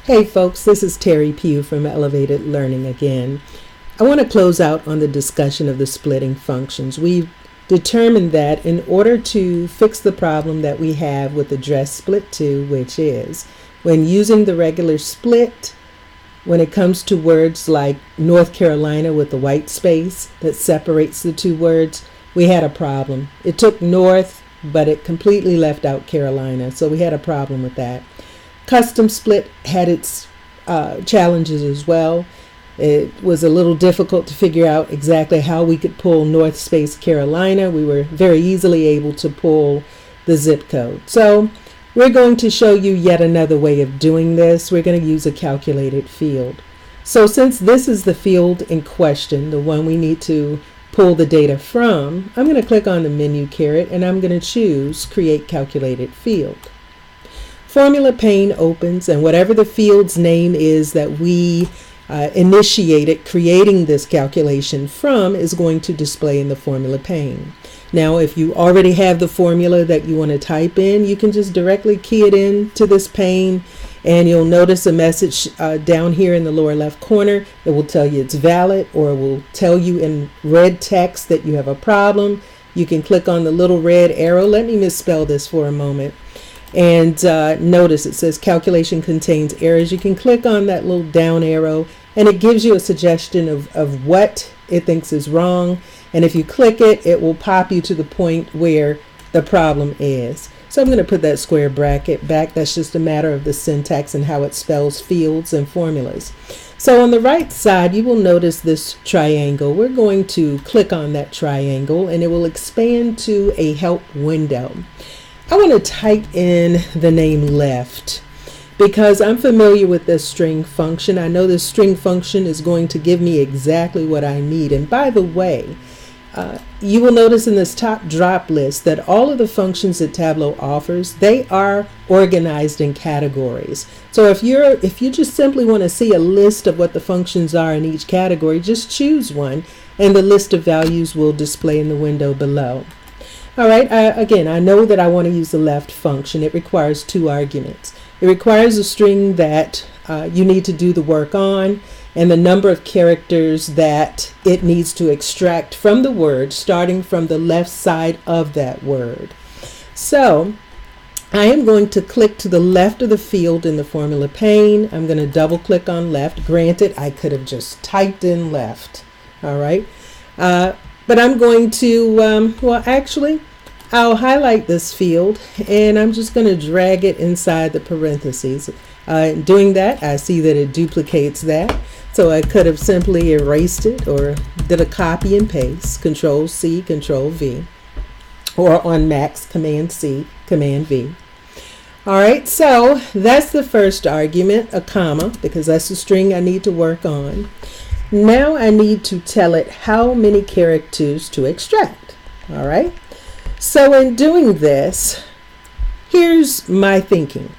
Hey folks, this is Terry Pugh from Elevated Learning again. I want to close out on the discussion of the splitting functions. We've determined that in order to fix the problem that we have with address split to, which is when using the regular split, when it comes to words like North Carolina with the white space that separates the two words, we had a problem. It took North, but it completely left out Carolina, so we had a problem with that. Custom split had its challenges as well. It was a little difficult to figure out exactly how we could pull North space Carolina. We were very easily able to pull the zip code. So we're going to show you yet another way of doing this. We're going to use a calculated field. So since this is the field in question, the one we need to pull the data from, I'm going to click on the menu caret and I'm going to choose Create Calculated Field. Formula pane opens, and whatever the field's name is that we initiated creating this calculation from is going to display in the formula pane. Now, if you already have the formula that you want to type in, you can just directly key it into this pane, and you'll notice a message down here in the lower left corner that will tell you it's valid, or will tell you in red text that you have a problem. You can click on the little red arrow. Let me misspell this for a moment. And notice it says calculation contains errors. You can click on that little down arrow and it gives you a suggestion of what it thinks is wrong. And if you click it, it will pop you to the point where the problem is. So I'm going to put that square bracket back. That's just a matter of the syntax and how it spells fields and formulas. So on the right side, you will notice this triangle. We're going to click on that triangle and it will expand to a help window. I want to type in the name left because I'm familiar with this string function. I know this string function is going to give me exactly what I need. And by the way, you will notice in this top drop list that all of the functions that Tableau offers, they are organized in categories. So if you just simply want to see a list of what the functions are in each category, just choose one and the list of values will display in the window below. All right, again, I know that I want to use the left function. It requires two arguments. It requires a string that you need to do the work on and the number of characters that it needs to extract from the word, starting from the left side of that word. So I am going to click to the left of the field in the formula pane. I'm going to double click on left. Granted, I could have just typed in left. All right. But I'm going to, well, actually, I'll highlight this field and I'm just going to drag it inside the parentheses. Doing that, I see that it duplicates that. So I could have simply erased it or did a copy and paste, Control C, Control V, or on Macs, Command C, Command V. All right, so that's the first argument, a comma, because that's the string I need to work on. Now I need to tell it how many characters to extract. All right. So in doing this, here's my thinking.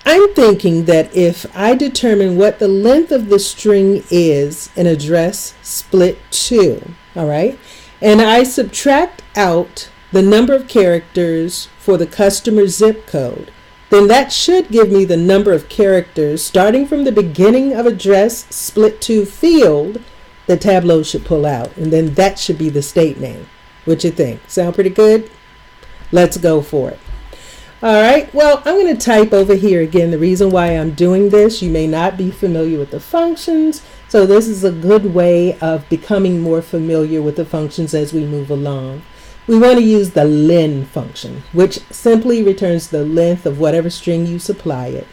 I'm thinking that if I determine what the length of the string is in address split to, all right, and I subtract out the number of characters for the customer zip code, then that should give me the number of characters starting from the beginning of address split to field that Tableau should pull out. And then that should be the state name. What you think? Sound pretty good? Let's go for it. All right. Well, I'm going to type over here again. The reason why I'm doing this, you may not be familiar with the functions. So this is a good way of becoming more familiar with the functions as we move along. We want to use the len function, which simply returns the length of whatever string you supply it.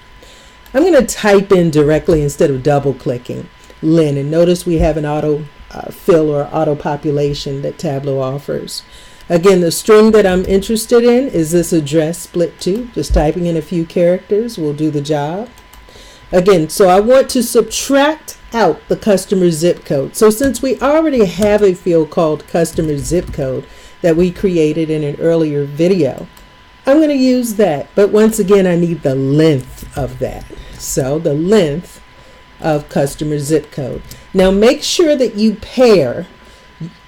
I'm going to type in directly instead of double clicking len, and notice we have an auto fill or auto population that Tableau offers. Again, the string that I'm interested in is this address split to. Just typing in a few characters will do the job. Again, so I want to subtract out the customer zip code. So since we already have a field called customer zip code that we created in an earlier video, I'm going to use that. But once again, I need the length of that. So the length of customer zip code. Now make sure that you pair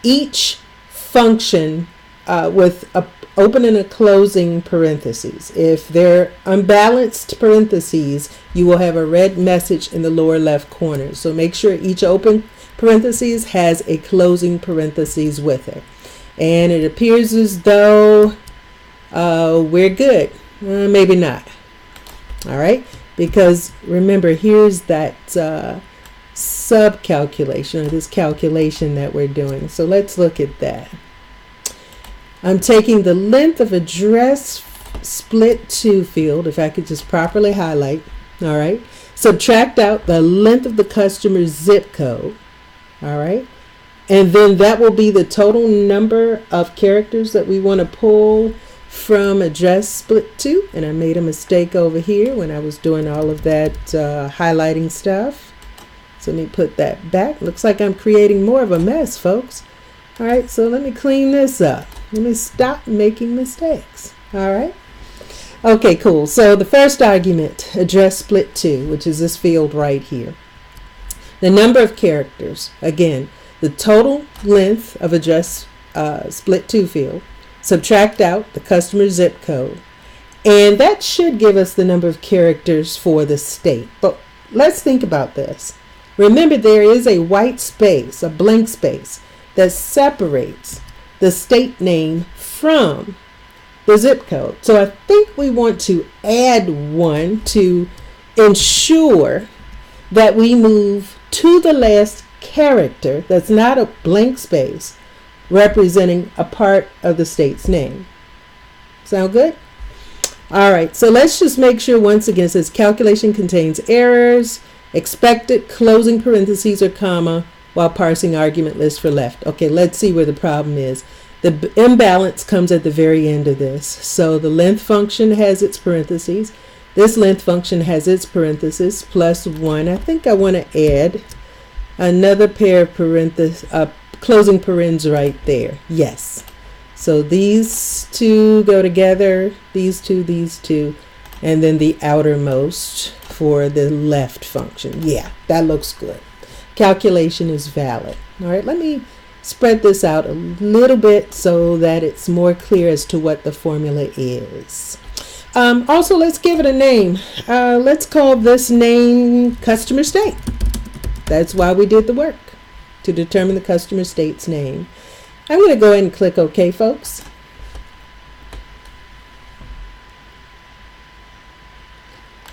each function with opening and closing parentheses. If they're unbalanced parentheses, you will have a red message in the lower left corner. So make sure each open parentheses has a closing parentheses with it. And it appears as though we're good. Maybe not. All right. Because remember, here's that sub-calculation, or this calculation that we're doing. So let's look at that. I'm taking the length of address split to field, if I could just properly highlight, all right, subtract out the length of the customer's zip code, all right, and then that will be the total number of characters that we want to pull from address split to. And I made a mistake over here when I was doing all of that highlighting stuff. So let me put that back. Looks like I'm creating more of a mess, folks. All right, so let me clean this up. Let me stop making mistakes. All right. Okay, cool. So the first argument, address split to, which is this field right here. The number of characters, again, the total length of address split to field, subtract out the customer zip code, and that should give us the number of characters for the state. But let's think about this. Remember, there is a white space, a blank space, that separates the state name from the zip code. So I think we want to add one to ensure that we move to the last character that's not a blank space representing a part of the state's name. Sound good? All right, so let's just make sure once again it says calculation contains errors, expected closing parentheses or comma while parsing argument list for left. Okay, let's see where the problem is. The imbalance comes at the very end of this. So the length function has its parentheses. This length function has its parentheses plus 1. I think I want to add another pair of parentheses, closing parens right there. Yes. So these two go together, these two, and then the outermost for the left function. Yeah, that looks good. Calculation is valid. All right, let me spread this out a little bit so that it's more clear as to what the formula is. Also, let's give it a name. Let's call this name customer state. That's why we did the work, to determine the customer state's name. I'm going to go ahead and click OK, folks.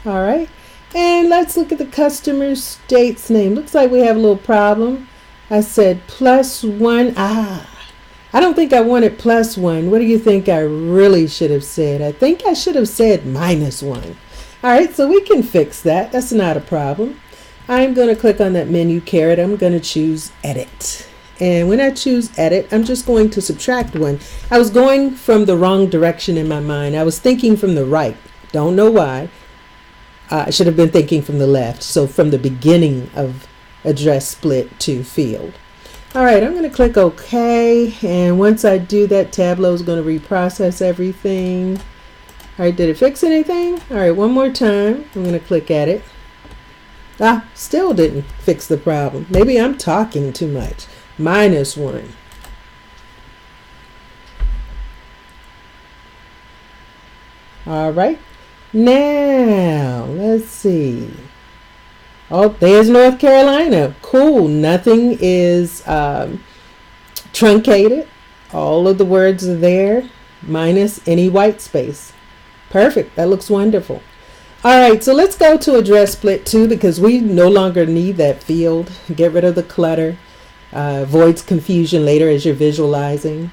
All right. And let's look at the customer state's name. Looks like we have a little problem. I said +1. I don't think I wanted +1. What do you think I really should have said? I think I should have said -1. All right, so we can fix that. That's not a problem. I'm going to click on that menu caret. I'm going to choose Edit. And when I choose Edit, I'm just going to subtract 1. I was going from the wrong direction in my mind. I was thinking from the right. Don't know why. I should have been thinking from the left. So from the beginning of address split to field. All right, I'm going to click OK. And once I do that, Tableau is going to reprocess everything. All right, did it fix anything? All right, one more time. I'm going to click Edit. Still didn't fix the problem. Maybe I'm talking too much. -1. All right. Now, let's see. Oh, there's North Carolina. Cool. Nothing is truncated. All of the words are there, minus any white space. Perfect. That looks wonderful. All right, so let's go to address split 2 because we no longer need that field. Get rid of the clutter. Avoids confusion later as you're visualizing.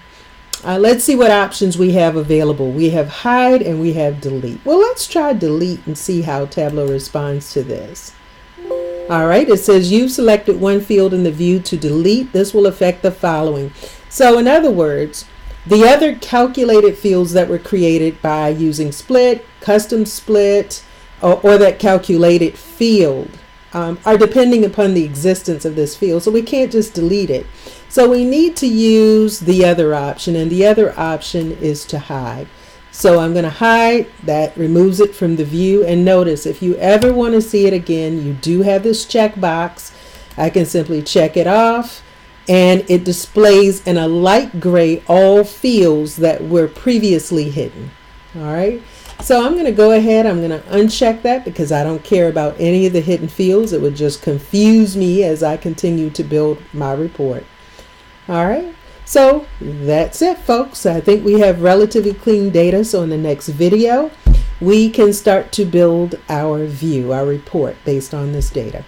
Let's see what options we have available. We have hide and we have delete. Well, let's try delete and see how Tableau responds to this. All right, it says you've selected one field in the view to delete. This will affect the following. So in other words, the other calculated fields that were created by using split, custom split, or that calculated field are depending upon the existence of this field. So we can't just delete it. So we need to use the other option, and the other option is to hide. So I'm going to hide. That removes it from the view. And notice, if you ever want to see it again, you do have this checkbox. I can simply check it off. and it displays in a light gray all fields that were previously hidden. All right. So I'm going to go ahead, I'm going to uncheck that because I don't care about any of the hidden fields. It would just confuse me as I continue to build my report. All right. So that's it, folks. I think we have relatively clean data. So in the next video, we can start to build our view, our report based on this data.